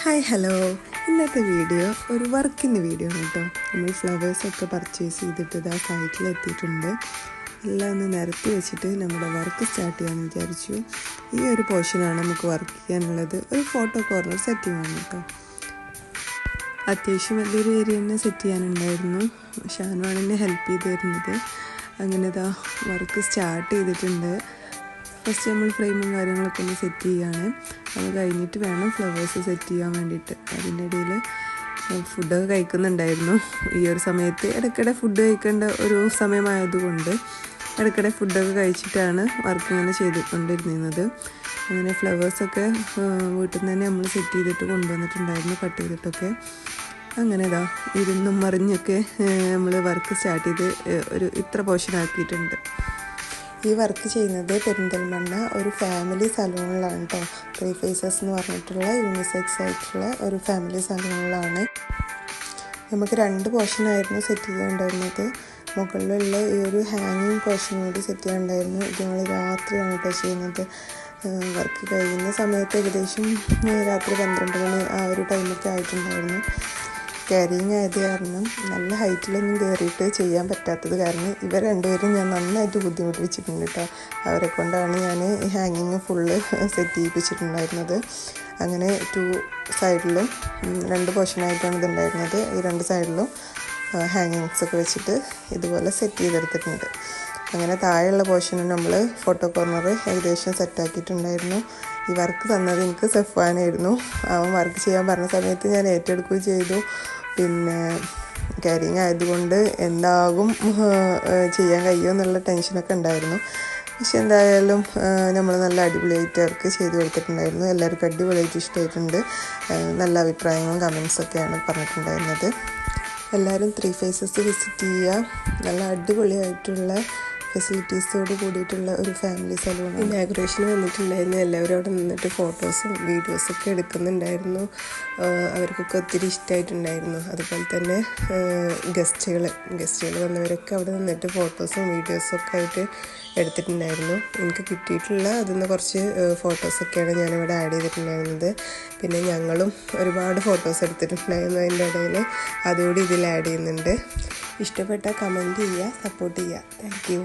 Hi hello, ഇന്നത്തെ video ഒരു വർക്കിൻ്റെ വീഡിയോ ആണ് കേട്ടോ. നമ്മൾ ഫ്ലവേഴ്സൊക്കെ പർച്ചേസ് ചെയ്തിട്ട് ഇതാ സൈറ്റിലെത്തിയിട്ടുണ്ട്. എല്ലാം ഒന്ന് നിരത്തി വെച്ചിട്ട് നമ്മുടെ വർക്ക് സ്റ്റാർട്ട് ചെയ്യാമെന്ന് വിചാരിച്ചു. ഈ ഒരു പോർഷനാണ് നമുക്ക് വർക്ക് ചെയ്യാനുള്ളത്. ഒരു ഫോട്ടോ കോർണർ സെറ്റ് ചെയ്യണം കേട്ടോ. അത്യാവശ്യം വലിയൊരു ഏരിയ തന്നെ സെറ്റ് ചെയ്യാനുണ്ടായിരുന്നു. ഷാനുവാണ് എന്നെ ഹെൽപ്പ് ചെയ്ത് തരുന്നത്. അങ്ങനെ ഇതാ വർക്ക് സ്റ്റാർട്ട് ചെയ്തിട്ടുണ്ട്. ഫസ്റ്റ് നമ്മൾ ഫ്രെയിമും കാര്യങ്ങളൊക്കെ ഒന്ന് സെറ്റ് ചെയ്യുകയാണ്. അത് കഴിഞ്ഞിട്ട് വേണം ഫ്ലവേഴ്സ് സെറ്റ് ചെയ്യാൻ വേണ്ടിയിട്ട്. അതിൻ്റെ ഇടയിൽ ഫുഡൊക്കെ കഴിക്കുന്നുണ്ടായിരുന്നു. ഈ ഒരു സമയത്ത് ഇടയ്ക്കിടെ ഫുഡ് കഴിക്കേണ്ട ഒരു സമയമായതുകൊണ്ട് ഇടയ്ക്കിടെ ഫുഡൊക്കെ കഴിച്ചിട്ടാണ് വർക്ക് ഇങ്ങനെ ചെയ്തുകൊണ്ടിരുന്നത്. അങ്ങനെ ഫ്ലവേഴ്സൊക്കെ വീട്ടിൽ നിന്ന് തന്നെ നമ്മൾ സെറ്റ് ചെയ്തിട്ട് കൊണ്ടുവന്നിട്ടുണ്ടായിരുന്നു, കട്ട് ചെയ്തിട്ടൊക്കെ. അങ്ങനെ ഇതാ ഇരുന്നും മറിഞ്ഞൊക്കെ നമ്മൾ വർക്ക് സ്റ്റാർട്ട് ചെയ്ത് ഒരു ഇത്ര പോർഷൻ ആക്കിയിട്ടുണ്ട്. ഈ വർക്ക് ചെയ്യുന്നത് പെരിന്തൽമണ്ണ ഒരു ഫാമിലി സലൂണിലാണ് കേട്ടോ. 3 ഫേസസ് എന്ന് പറഞ്ഞിട്ടുള്ള യൂണിസെക്സ് ആയിട്ടുള്ള ഒരു ഫാമിലി സലൂണിലാണ്. നമുക്ക് 2 പോർഷനായിരുന്നു സെറ്റ് ചെയ്യാനുണ്ടായിരുന്നത്. മുകളിലുള്ള ഈ ഒരു ഹാങ്ങിങ് പോർഷൻ കൂടി സെറ്റ് ചെയ്യാനുണ്ടായിരുന്നു. ഇത് ഞങ്ങൾ രാത്രിയാണ് കേട്ടോ ചെയ്യുന്നത്. വർക്ക് കഴിയുന്ന സമയത്ത് ഏകദേശം രാത്രി 12 മണി ആ ഒരു ടൈമൊക്കെ ആയിട്ടുണ്ടായിരുന്നു. ക്യാരിങ് ആയത് കാരണം നല്ല ഹൈറ്റിലൊന്നും കയറിയിട്ട് ചെയ്യാൻ പറ്റാത്തത് കാരണം ഇവർ രണ്ടുപേരും ഞാൻ നന്നായിട്ട് ബുദ്ധിമുട്ടിപ്പിച്ചിട്ടുണ്ട് കേട്ടോ. അവരെ കൊണ്ടാണ് ഞാൻ ഈ ഹാങ്ങിങ് ഫുള്ള് സെറ്റ് ചെയ്യിപ്പിച്ചിട്ടുണ്ടായിരുന്നത്. അങ്ങനെ 2 സൈഡിലും 2 പോർഷനായിട്ടാണ് ഇതുണ്ടായിരുന്നത്. ഈ 2 സൈഡിലും ഹാങ്ങിങ്സൊക്കെ വെച്ചിട്ട് ഇതുപോലെ സെറ്റ് ചെയ്തെടുത്തിട്ടുണ്ട്. അങ്ങനെ താഴെയുള്ള പോർഷന് നമ്മൾ ഫോട്ടോ കോർണർ ഏകദേശം സെറ്റാക്കിയിട്ടുണ്ടായിരുന്നു. ഈ വർക്ക് തന്നത് എനിക്ക് സഫ്വാനായിരുന്നു. അവൻ വർക്ക് ചെയ്യാൻ പറഞ്ഞ സമയത്ത് ഞാൻ ഏറ്റെടുക്കുകയും ചെയ്തു. പിന്നെ ക്യാരിങ് ആയതുകൊണ്ട് എന്താകും ചെയ്യാൻ കഴിയുമോ എന്നുള്ള ടെൻഷനൊക്കെ ഉണ്ടായിരുന്നു. പക്ഷെ എന്തായാലും നമ്മൾ നല്ല അടിപൊളിയായിട്ട് അവർക്ക് ചെയ്ത് കൊടുത്തിട്ടുണ്ടായിരുന്നു. എല്ലാവർക്കും അടിപൊളിയായിട്ട് ഇഷ്ടമായിട്ടുണ്ട്. നല്ല അഭിപ്രായങ്ങളും കമൻസൊക്കെയാണ് പറഞ്ഞിട്ടുണ്ടായിരുന്നത്. എല്ലാവരും 3 ഫേസസ് വിസിറ്റ് ചെയ്യുക. നല്ല അടിപൊളിയായിട്ടുള്ള ഫെസിലിറ്റീസോട് കൂടിയിട്ടുള്ള ഒരു ഫാമിലി സലൂൺ. ഇനാഗുറേഷന് വന്നിട്ടുണ്ടായിരുന്നു. എല്ലാവരും അവിടെ നിന്നിട്ട് ഫോട്ടോസും വീഡിയോസൊക്കെ എടുക്കുന്നുണ്ടായിരുന്നു. അവർക്കൊക്കെ ഒത്തിരി ഇഷ്ടമായിട്ടുണ്ടായിരുന്നു. അതുപോലെ തന്നെ ഗസ്റ്റുകൾ വന്നവരൊക്കെ അവിടെ നിന്നിട്ട് ഫോട്ടോസും വീഡിയോസൊക്കെ ആയിട്ട് എടുത്തിട്ടുണ്ടായിരുന്നു. എനിക്ക് കിട്ടിയിട്ടുള്ള അതിൽ നിന്ന് കുറച്ച് ഫോട്ടോസൊക്കെയാണ് ഞാനിവിടെ ആഡ് ചെയ്തിട്ടുണ്ടായിരുന്നത്. പിന്നെ ഞങ്ങളും ഒരുപാട് ഫോട്ടോസ് എടുത്തിട്ടുണ്ടായിരുന്നു. അതിൻ്റെ ഇടയിൽ അതുകൂടി ഇതിൽ ആഡ് ചെയ്യുന്നുണ്ട്. ഇഷ്ടപ്പെട്ടാൽ കമൻറ്റ് ചെയ്യുക, സപ്പോർട്ട് ചെയ്യുക. Thank you.